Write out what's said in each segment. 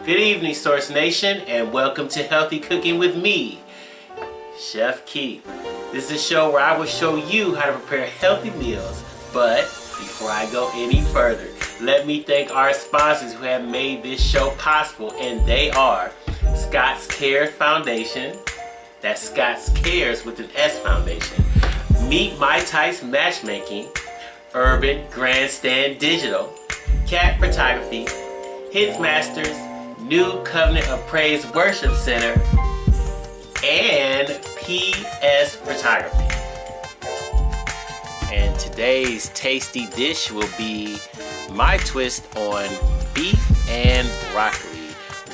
Good evening, Source Nation, and welcome to Healthy Cooking with me, Chef Keith. This is a show where I will show you how to prepare healthy meals. But before I go any further, let me thank our sponsors who have made this show possible, and they are Scott's Cares Foundation. That's Scott's Cares with an S Foundation. Meet My Types Matchmaking, Urban Grandstand Digital, Cat Photography, Hits Masters, New Covenant of Praise Worship Center, and PS Photography. And today's tasty dish will be my twist on beef and broccoli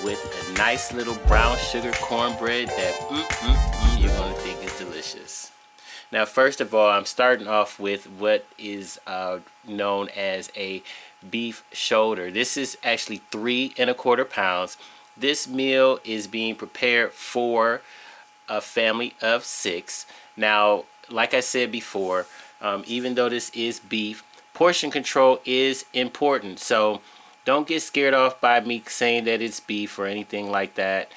with a nice little brown sugar cornbread that you're going to think is delicious. Now, first of all, I'm starting off with what is known as a beef shoulder. This is actually 3 1/4 pounds. This meal is being prepared for a family of 6. Now, like I said before, even though this is beef, portion control is important. So don't get scared off by me saying that it's beef or anything like that.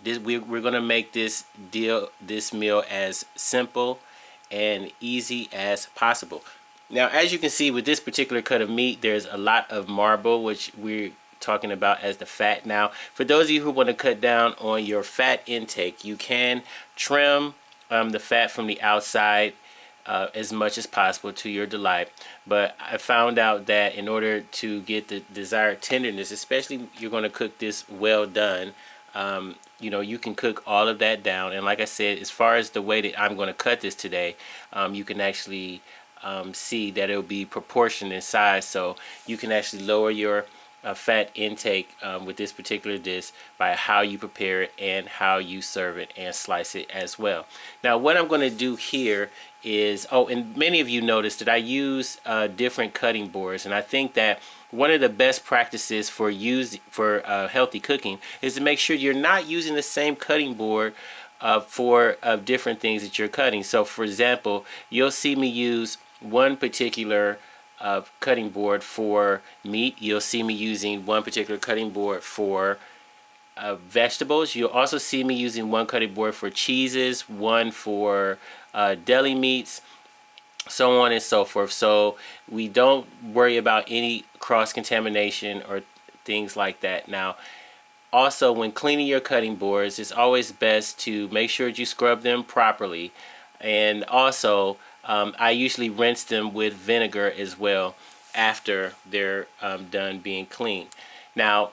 We're gonna make this meal as simple and easy as possible. Now, as you can see with this particular cut of meat, there's a lot of marble, which we're talking about as the fat. Now, for those of you who want to cut down on your fat intake, you can trim the fat from the outside as much as possible to your delight. But I found out that in order to get the desired tenderness, especially you're going to cook this well done, you can cook all of that down. And like I said, as far as the way that I'm going to cut this today, you can actually see that it'll be proportioned in size, so you can actually lower your fat intake with this particular dish by how you prepare it and how you serve it and slice it as well. Now, what I'm going to do here is, and many of you noticed that I use different cutting boards, and I think that one of the best practices for healthy cooking is to make sure you're not using the same cutting board for different things that you're cutting. So, for example, you'll see me use one particular cutting board for meat. You'll see me using one particular cutting board for vegetables. You'll also see me using one cutting board for cheeses, one for deli meats, so on and so forth. So we don't worry about any cross-contamination or things like that. Now, also, when cleaning your cutting boards, it's always best to make sure that you scrub them properly. And also, I usually rinse them with vinegar as well after they're done being cleaned. Now,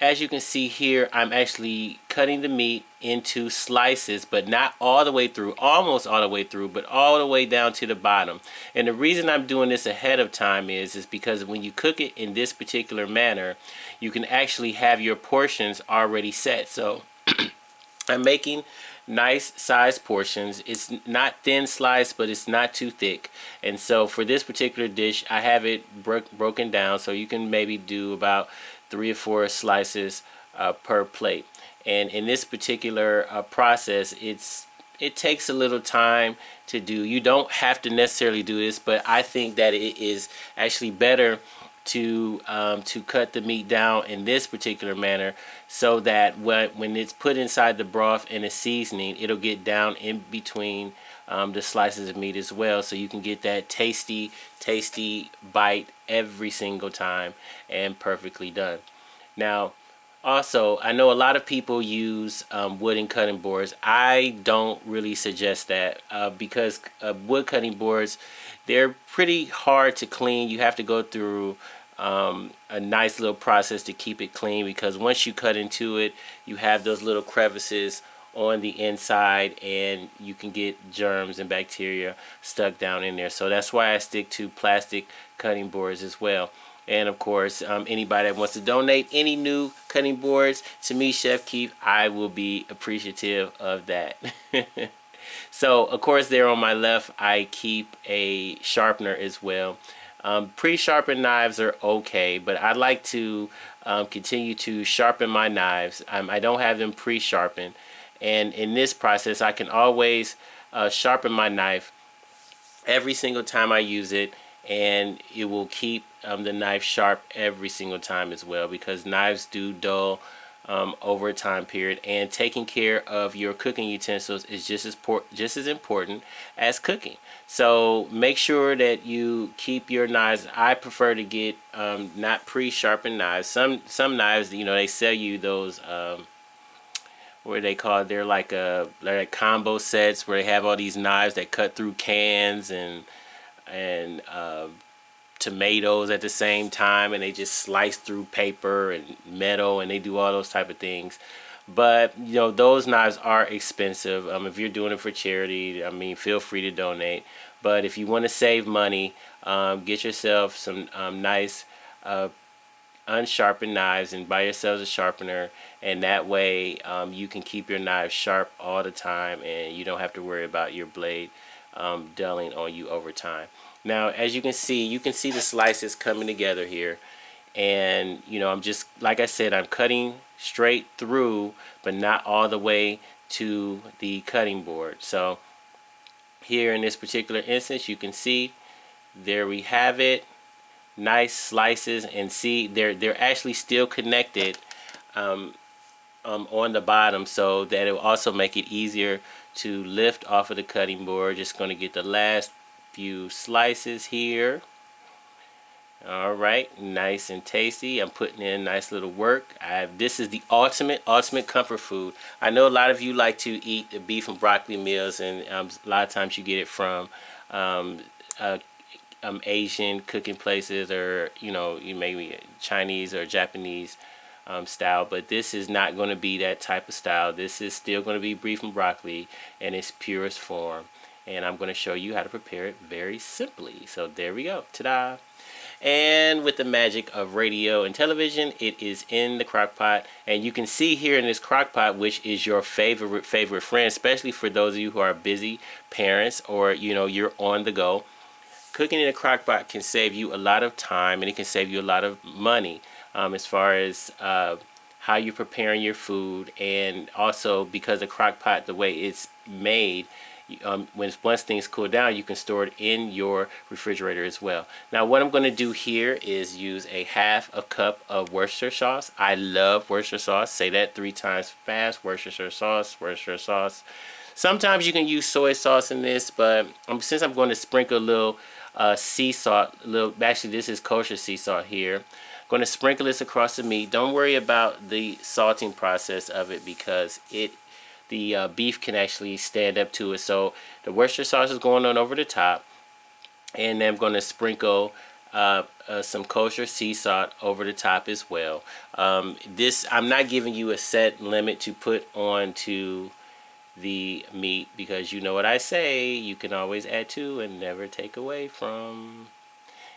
as you can see here, I'm actually cutting the meat into slices, but not all the way through, almost all the way through, but all the way down to the bottom. And the reason I'm doing this ahead of time is because when you cook it in this particular manner, you can actually have your portions already set. So I'm making nice size portions. It's not thin sliced, but it's not too thick. And so for this particular dish, I have it broken down, so you can maybe do about 3 or 4 slices per plate. And in this particular process, it takes a little time to do. You don't have to necessarily do this, but I think that it is actually better to cut the meat down in this particular manner, so that when it's put inside the broth and the seasoning, it'll get down in between the slices of meat as well, so you can get that tasty bite every single time and perfectly done. Now, also, I know a lot of people use wooden cutting boards. I don't really suggest that because wood cutting boards, they're pretty hard to clean. You have to go through a nice little process to keep it clean, because once you cut into it, you have those little crevices on the inside and you can get germs and bacteria stuck down in there. So that's why I stick to plastic cutting boards as well. And of course, anybody that wants to donate any new cutting boards to me, Chef Keith, I will be appreciative of that. So, of course, there on my left, I keep a sharpener as well. Pre-sharpened knives are okay, but I like to continue to sharpen my knives. I don't have them pre-sharpened. And in this process, I can always sharpen my knife every single time I use it, and it will keep the knife sharp every single time as well, because knives do dull over a time period, and taking care of your cooking utensils is just as important as cooking. So make sure that you keep your knives. I prefer to get not pre-sharpened knives. Some knives, you know, they sell you those what are they called? They're like combo sets where they have all these knives that cut through cans and tomatoes at the same time, and they just slice through paper and metal, and they do all those type of things. But you know, those knives are expensive. If you're doing it for charity, I mean, feel free to donate. But if you want to save money, get yourself some nice unsharpened knives and buy yourselves a sharpener, and that way you can keep your knives sharp all the time, and you don't have to worry about your blade dulling on you over time. Now, as you can see the slices coming together here, and you know, I'm just, like I said, I'm cutting straight through, but not all the way to the cutting board. So here in this particular instance, you can see there we have it, nice slices, and see they're actually still connected on the bottom, so that it will also make it easier to lift off of the cutting board. Just going to get the last few slices here. Alright, nice and tasty. I'm putting in nice little work. This is the ultimate comfort food. I know a lot of you like to eat the beef and broccoli meals, and a lot of times you get it from Asian cooking places, or you know, you maybe Chinese or Japanese style, but this is not going to be that type of style. This is still going to be beef and broccoli in its purest form, and I'm going to show you how to prepare it very simply. So there we go, ta-da! And with the magic of radio and television, it is in the crock pot, and you can see here in this crock pot, which is your favorite friend, especially for those of you who are busy parents, or you know, you're on the go. Cooking in a crock pot can save you a lot of time, and it can save you a lot of money as far as how you're preparing your food. And also, because the crock pot, the way it's made, once things cool down, you can store it in your refrigerator as well. Now, what I'm going to do here is use a half a cup of Worcestershire sauce. I love Worcestershire sauce. Say that 3 times fast. Worcestershire sauce, Worcestershire sauce. Sometimes you can use soy sauce in this, but since I'm going to sprinkle a little sea salt, actually this is kosher sea salt here. I'm going to sprinkle this across the meat. Don't worry about the salting process of it, because the beef can actually stand up to it. So the Worcestershire sauce is going on over the top, and then I'm going to sprinkle some kosher sea salt over the top as well. This, I'm not giving you a set limit to put onto the meat, because you know what I say, you can always add to and never take away from.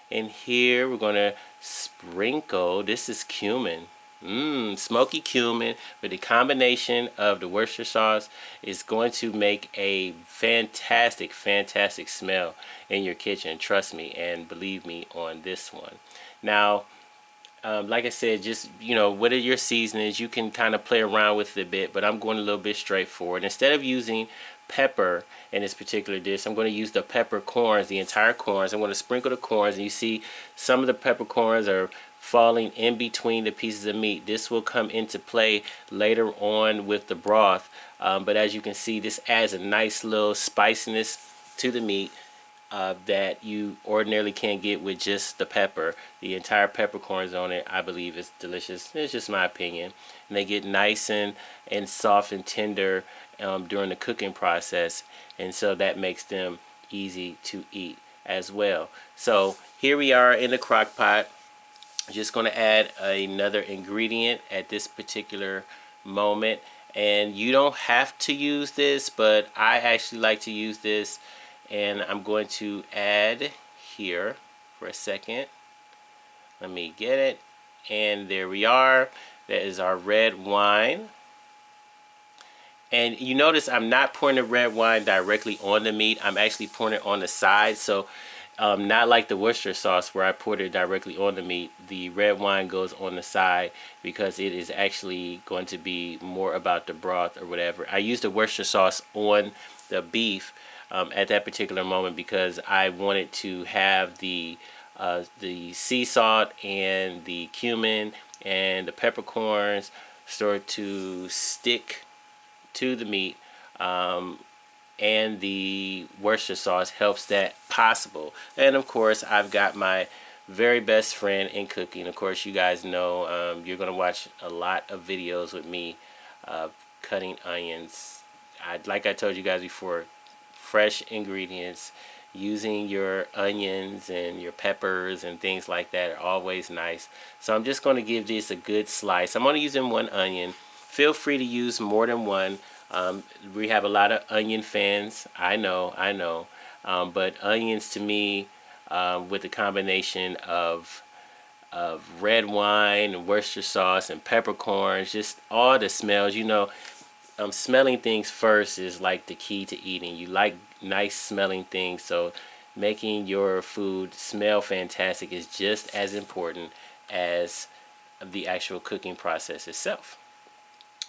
And here we're going to sprinkle, this is cumin. Smoky cumin with the combination of the Worcestershire sauce is going to make a fantastic smell in your kitchen. Trust me and believe me on this one. Now, like I said, just, you know, what are your seasonings? You can kind of play around with it a bit, but I'm going a little bit straightforward. Instead of using pepper in this particular dish, I'm going to use the peppercorns, the entire corns. I'm going to sprinkle the corns, and you see some of the peppercorns are falling in between the pieces of meat. This will come into play later on with the broth, but as you can see, this adds a nice little spiciness to the meat that you ordinarily can't get with just the pepper. The entire peppercorns on it, I believe, is delicious. It's just my opinion. And they get nice and soft and tender during the cooking process, and so that makes them easy to eat as well. So here we are in the crock pot. Just going to add another ingredient at this particular moment, and you don't have to use this, but I actually like to use this, and I'm going to add here for a second. Let me get it, and there we are. That is our red wine. And you notice I'm not pouring the red wine directly on the meat. I'm actually pouring it on the side. So not like the Worcestershire sauce where I poured it directly on the meat. The red wine goes on the side because it is actually going to be more about the broth or whatever. I used the Worcestershire sauce on the beef at that particular moment, because I wanted to have the sea salt and the cumin and the peppercorns start to stick to the meat, and the Worcester sauce helps that possible. And of course, I've got my very best friend in cooking. Of course, you guys know, you're going to watch a lot of videos with me cutting onions. Like I told you guys before, fresh ingredients, using your onions and your peppers and things like that are always nice. So I'm just going to give this a good slice. I'm only using one onion. Feel free to use more than one. We have a lot of onion fans. I know. But onions to me, with the combination of red wine and Worcester sauce and peppercorns, just all the smells, smelling things first is like the key to eating. You like nice smelling things, so making your food smell fantastic is just as important as the actual cooking process itself.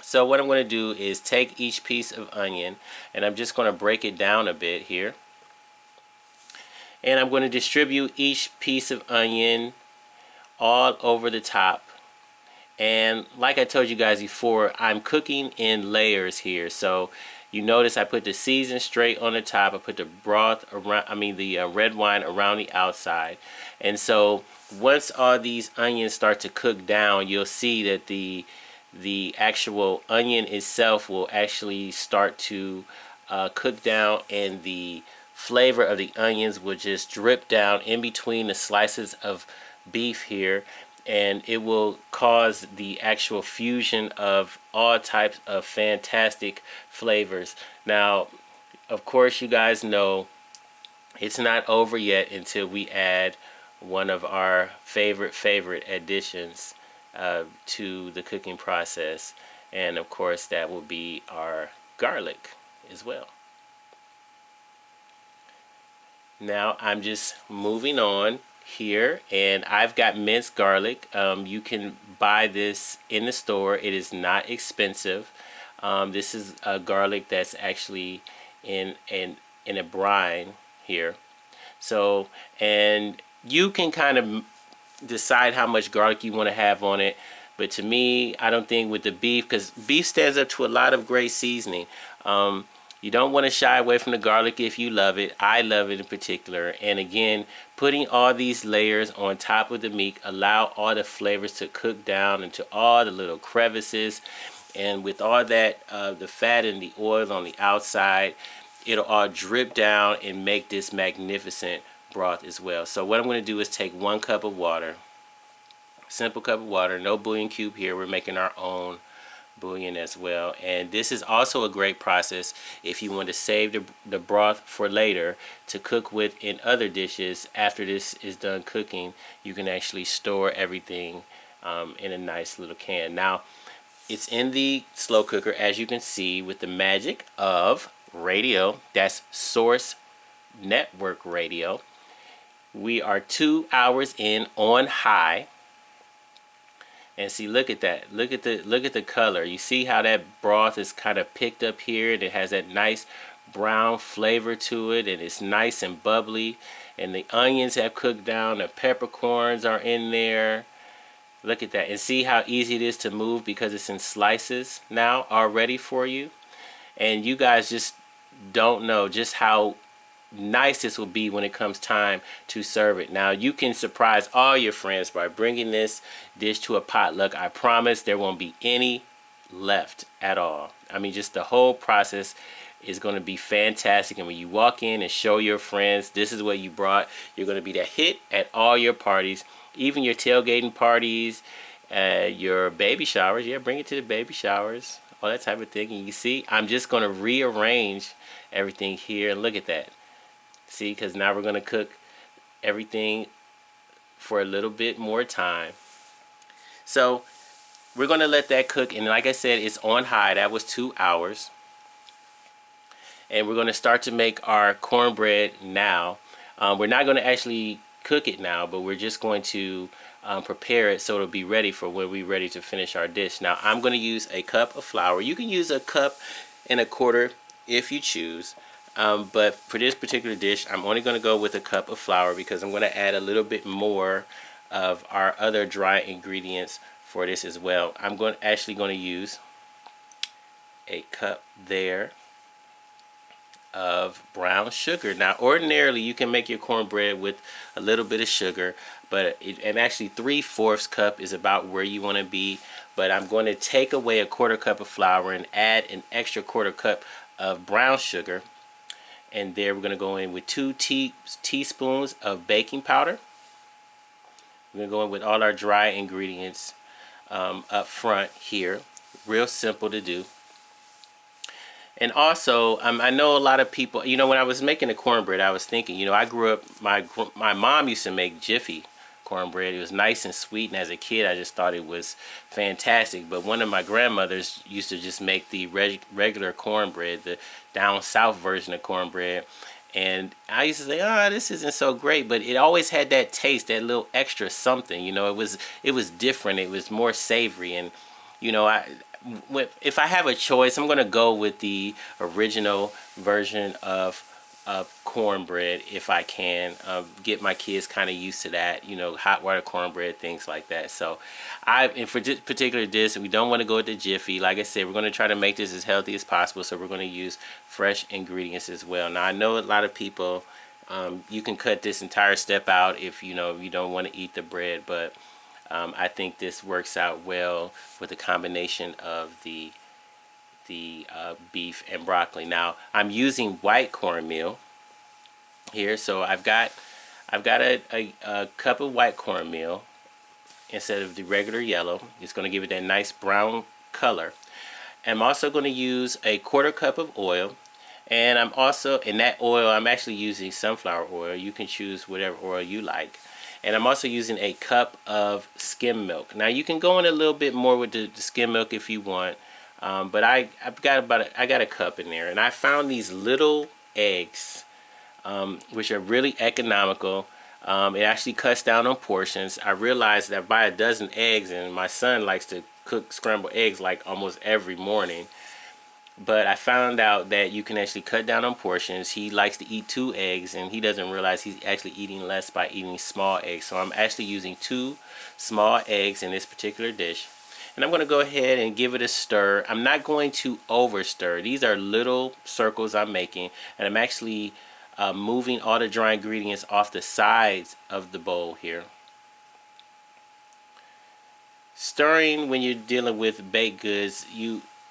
So what I'm going to do is take each piece of onion, and I'm just going to break it down a bit here. And I'm going to distribute each piece of onion all over the top. And like I told you guys before, I'm cooking in layers here. So you notice I put the season straight on the top. I put the broth around, the red wine around the outside. And so once all these onions start to cook down, you'll see that the actual onion itself will actually start to cook down, and the flavor of the onions will just drip down in between the slices of beef here, and it will cause the actual fusion of all types of fantastic flavors. Now, of course, you guys know it's not over yet until we add one of our favorite additions to the cooking process, and of course that will be our garlic as well. Now I'm just moving on here, and I've got minced garlic. You can buy this in the store. It is not expensive. This is a garlic that's actually in a brine here. So, and you can kind of decide how much garlic you want to have on it. But to me, I don't think with the beef, because beef stands up to a lot of great seasoning. You don't want to shy away from the garlic if you love it. I love it in particular. And again, putting all these layers on top of the meat allow all the flavors to cook down into all the little crevices. And with all that, the fat and the oil on the outside, it'll all drip down and make this magnificent broth as well. So what I'm going to do is take 1 cup of water, simple cup of water, no bouillon cube here. We're making our own bouillon as well. And this is also a great process if you want to save the broth for later to cook with in other dishes. After this is done cooking, you can actually store everything in a nice little can. Now, it's in the slow cooker, as you can see, with the magic of radio. That's Source Network Radio. We are 2 hours in on high. And see, look at that. Look at the color. You see how that broth is kind of picked up here, and it has that nice brown flavor to it, and it's nice and bubbly. And the onions have cooked down. The peppercorns are in there. Look at that. And see how easy it is to move because it's in slices now already for you. And you guys just don't know just how nice this will be when it comes time to serve it. Now, you can surprise all your friends by bringing this dish to a potluck. I promise there won't be any left at all. I mean, just the whole process is going to be fantastic. And when you walk in and show your friends this is what you brought, you're going to be the hit at all your parties, even your tailgating parties, your baby showers. Yeah, bring it to the baby showers, all that type of thing. And you see, I'm just going to rearrange everything here. Look at that. See, because now we're going to cook everything for a little bit more time. So we're going to let that cook. And like I said, it's on high. That was 2 hours. And we're going to start to make our cornbread now. We're not going to actually cook it now, but we're just going to prepare it so it'll be ready for when we're ready to finish our dish. Now, I'm going to use a cup of flour. You can use a cup and a quarter if you choose. But for this particular dish, I'm only going to go with a cup of flour because I'm going to add a little bit more of our other dry ingredients for this as well. I'm actually going to use a cup there of brown sugar. Now ordinarily you can make your cornbread with a little bit of sugar, but and actually 3/4 cup is about where you want to be. But I'm going to take away a 1/4 cup of flour and add an extra 1/4 cup of brown sugar, and there we're going to go in with 2 teaspoons of baking powder. We're going to go in with all our dry ingredients up front here. Real simple to do. And also, I know a lot of people, you know, when I was making the cornbread, I was thinking, you know, I grew up, my mom used to make Jiffy cornbread. It was nice and sweet, and as a kid, I just thought it was fantastic. But one of my grandmothers used to just make the regular cornbread, the down south version of cornbread. And I used to say, oh, this isn't so great, but it always had that taste, that little extra something. You know, it was different. It was more savory, and you know, if I have a choice, I'm going to go with the original version of cornbread if I can. Get my kids kind of used to that, you know, hot water cornbread, things like that. So and for this particular dish, we don't want to go with the Jiffy. Like I said, we're going to try to make this as healthy as possible, so we're going to use fresh ingredients as well. Now I know a lot of people, you can cut this entire step out if you know you don't want to eat the bread, but I think this works out well with the combination of the beef and broccoli. Now I'm using white cornmeal here, so I've got a cup of white cornmeal instead of the regular yellow. It's going to give it that nice brown color. I'm also going to use a 1/4 cup of oil, and I'm also, in that oil, I'm actually using sunflower oil. You can choose whatever oil you like. And I'm also using a cup of skim milk. Now you can go in a little bit more with the skim milk if you want, but I got a cup in there, and I found these little eggs, which are really economical. It actually cuts down on portions. I realized that I buy a dozen eggs, and my son likes to cook scrambled eggs like almost every morning. But I found out that you can actually cut down on portions. He likes to eat 2 eggs, and he doesn't realize he's actually eating less by eating small eggs. So I'm actually using 2 small eggs in this particular dish. And I'm going to go ahead and give it a stir. I'm not going to over stir. These are little circles I'm making, and I'm actually moving all the dry ingredients off the sides of the bowl here. Stirring when you're dealing with baked goods,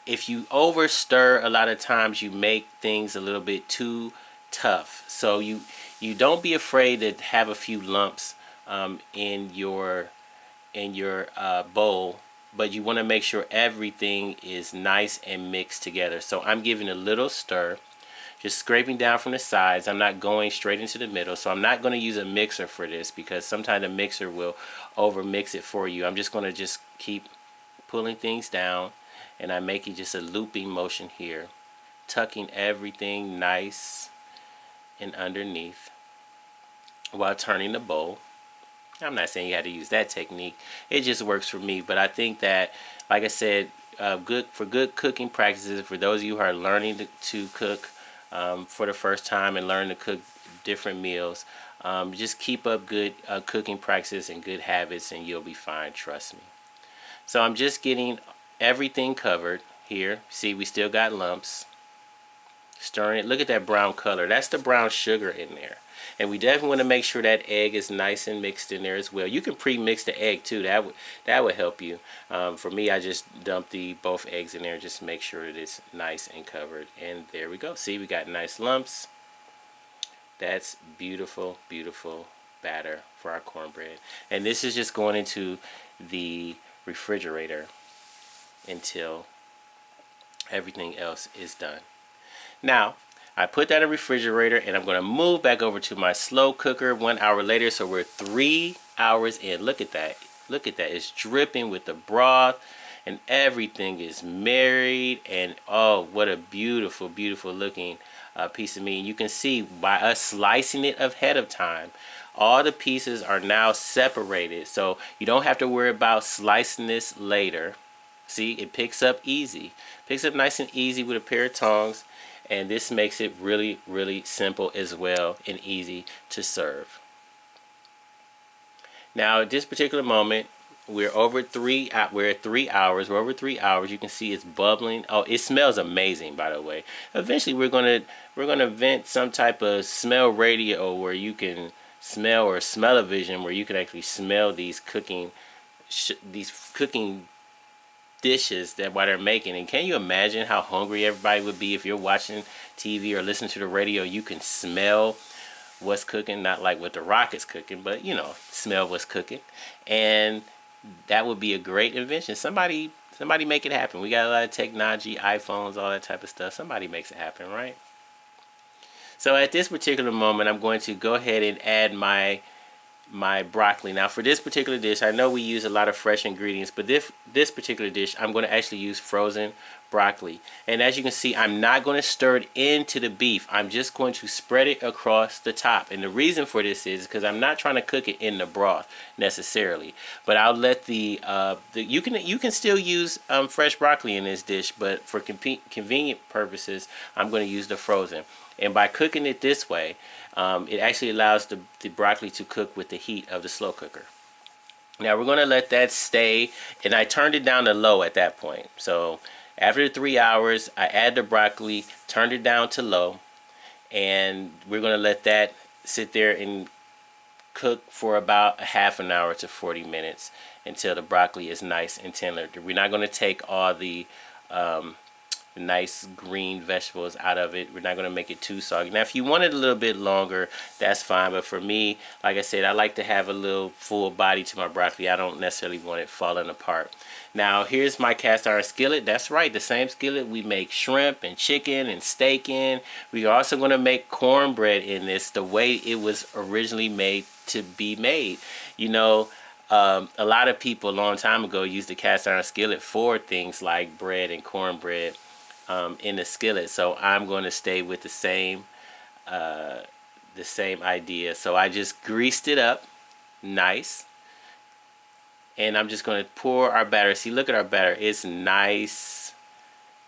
if you over stir, a lot of times you make things a little bit too tough. So you don't be afraid to have a few lumps in your bowl, but you want to make sure everything is nice and mixed together. So I'm giving a little stir, just scraping down from the sides. I'm not going straight into the middle, so I'm not going to use a mixer for this because sometimes a mixer will over mix it for you. I'm just going to just keep pulling things down, and I'm making just a looping motion here, tucking everything nice and underneath while turning the bowl. I'm not saying you had to use that technique. It just works for me. But I think that, like I said, good cooking practices for those of you who are learning to cook for the first time and learn to cook different meals. Just keep up good cooking practices and good habits, and you'll be fine. Trust me. So I'm just getting everything covered here. See, we still got lumps. Stirring it. Look at that brown color. That's the brown sugar in there. And we definitely want to make sure that egg is nice and mixed in there as well. You can pre-mix the egg too. That would help you. For me, I just dump both eggs in there just to make sure that it's nice and covered. And there we go. See, we got nice lumps. That's beautiful, beautiful batter for our cornbread. And this is just going into the refrigerator until everything else is done. Now, I put that in the refrigerator, and I'm going to move back over to my slow cooker 1 hour later. So we're 3 hours in. Look at that. Look at that. It's dripping with the broth, and everything is married. And oh, what a beautiful, beautiful looking piece of meat. You can see by us slicing it ahead of time, all the pieces are now separated. So you don't have to worry about slicing this later. See, it picks up easy. Picks up nice and easy with a pair of tongs. And this makes it really, really simple as well and easy to serve. Now at this particular moment, we're at 3 hours. We're over 3 hours. You can see it's bubbling. Oh, it smells amazing, by the way. Eventually we're gonna invent some type of smell radio where you can smell, or smell-o-vision, where you can actually smell these cooking dishes that while they're making. And can you imagine how hungry everybody would be if you're watching TV or listening to the radio? You can smell what's cooking, not like what the Rock is cooking, but you know, smell what's cooking. And that would be a great invention. Somebody make it happen. We got a lot of technology, iPhones, all that type of stuff. Somebody makes it happen, right? So at this particular moment, I'm going to go ahead and add my broccoli. Now for this particular dish, I know we use a lot of fresh ingredients, but this particular dish, I'm going to actually use frozen broccoli. And as you can see, I'm not going to stir it into the beef. I'm just going to spread it across the top. And the reason for this is because I'm not trying to cook it in the broth necessarily, but I'll let you can still use fresh broccoli in this dish, but for convenient purposes, I'm going to use the frozen. And by cooking it this way, it actually allows the broccoli to cook with the heat of the slow cooker. Now we're going to let that stay, and I turned it down to low at that point. So after 3 hours, I add the broccoli, turned it down to low, and we're going to let that sit there and cook for about a half an hour to 40 minutes until the broccoli is nice and tender. We're not going to take all the nice green vegetables out of it. We're not going to make it too soggy. Now if you want it a little bit longer, that's fine, but for me, like I said, I like to have a little full body to my broccoli. I don't necessarily want it falling apart. Now here's my cast iron skillet. That's right, the same skillet we make shrimp and chicken and steak in. We're also going to make cornbread in this the way it was originally made to be made. You know, a lot of people a long time ago used the cast iron skillet for things like bread and cornbread in the skillet. So I'm going to stay with the same idea. So I just greased it up nice, and I'm just going to pour our batter. See, look at our batter. It's nice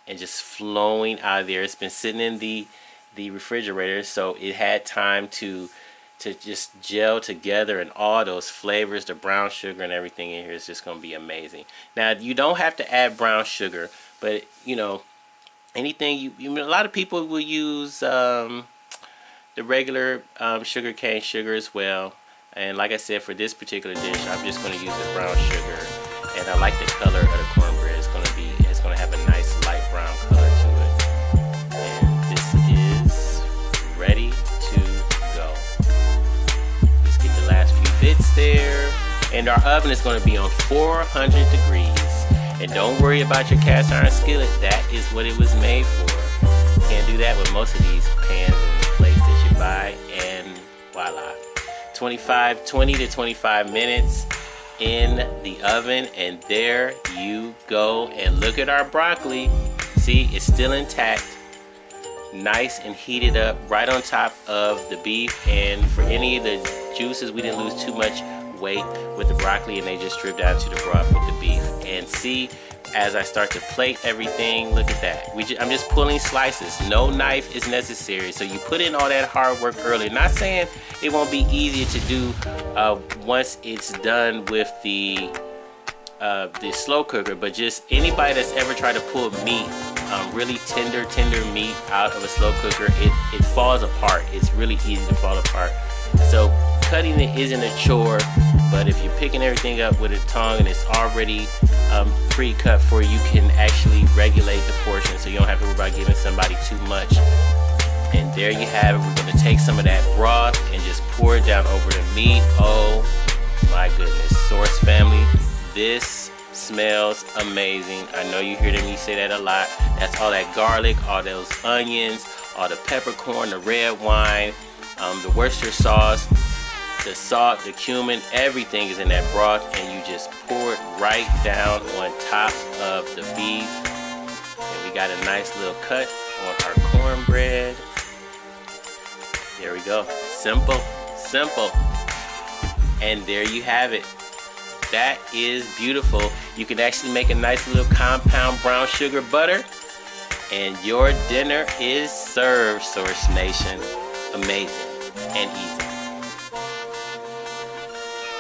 and just flowing out of there. It's been sitting in the refrigerator, so it had time to just gel together, and all those flavors, the brown sugar and everything in here is just going to be amazing. Now you don't have to add brown sugar, but you know, anything a lot of people will use the regular sugar cane sugar as well. And like I said, for this particular dish, I'm just going to use the brown sugar, and I like the color of the cornbread. It's going to have a nice light brown color to it. And this is ready to go. Just get the last few bits there, and our oven is going to be on 400 degrees. And don't worry about your cast iron skillet. That is what it was made for. Can't do that with most of these pans and plates that you buy. And voila. 20 to 25 minutes in the oven, and there you go. And look at our broccoli. See, it's still intact. Nice and heated up right on top of the beef. And for any of the juices, we didn't lose too much weight with the broccoli, and they just dripped down to the broth with the beef. And see, as I start to plate everything, look at that. I'm just pulling slices. No knife is necessary. So you put in all that hard work early. Not saying it won't be easier to do once it's done with the slow cooker, but just anybody that's ever tried to pull meat, really tender meat out of a slow cooker, it falls apart. It's really easy to fall apart. So cutting it isn't a chore, but if you're picking everything up with a tongue and it's already pre-cut for you, can actually regulate the portion, so you don't have to worry about giving somebody too much. And there you have it. We're going to take some of that broth and just pour it down over the meat. Oh my goodness, Source family, this smells amazing. I know you hear me say that a lot. That's all that garlic, all those onions, all the peppercorn, the red wine, the Worcester sauce, the salt, the cumin, everything is in that broth, and you just pour it right down on top of the beef. And we got a nice little cut on our cornbread. There we go. Simple. And there you have it. That is beautiful. You can actually make a nice little compound brown sugar butter. And your dinner is served, Source Nation. Amazing and easy.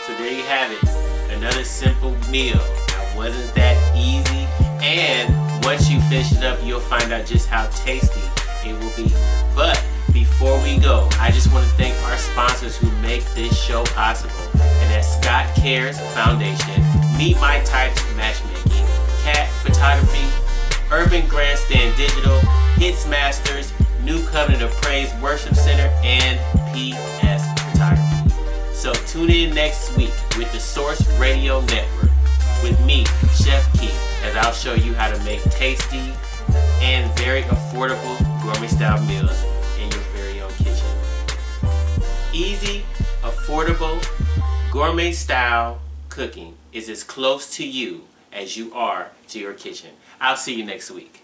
So there you have it. Another simple meal. Now, wasn't that easy? And once you finish it up, you'll find out just how tasty it will be. But before we go, I just want to thank our sponsors who make this show possible. And that's Scott Cares Foundation, Meet My Types Matchmaking, Cat Photography, Urban Grandstand Digital, Hits Masters, New Covenant of Praise Worship Center, and PS Photography. So tune in next week with the Source Radio Network with me, Chef Key, as I'll show you how to make tasty and very affordable gourmet style meals in your very own kitchen. Easy, affordable, gourmet style cooking is as close to you as you are to your kitchen. I'll see you next week.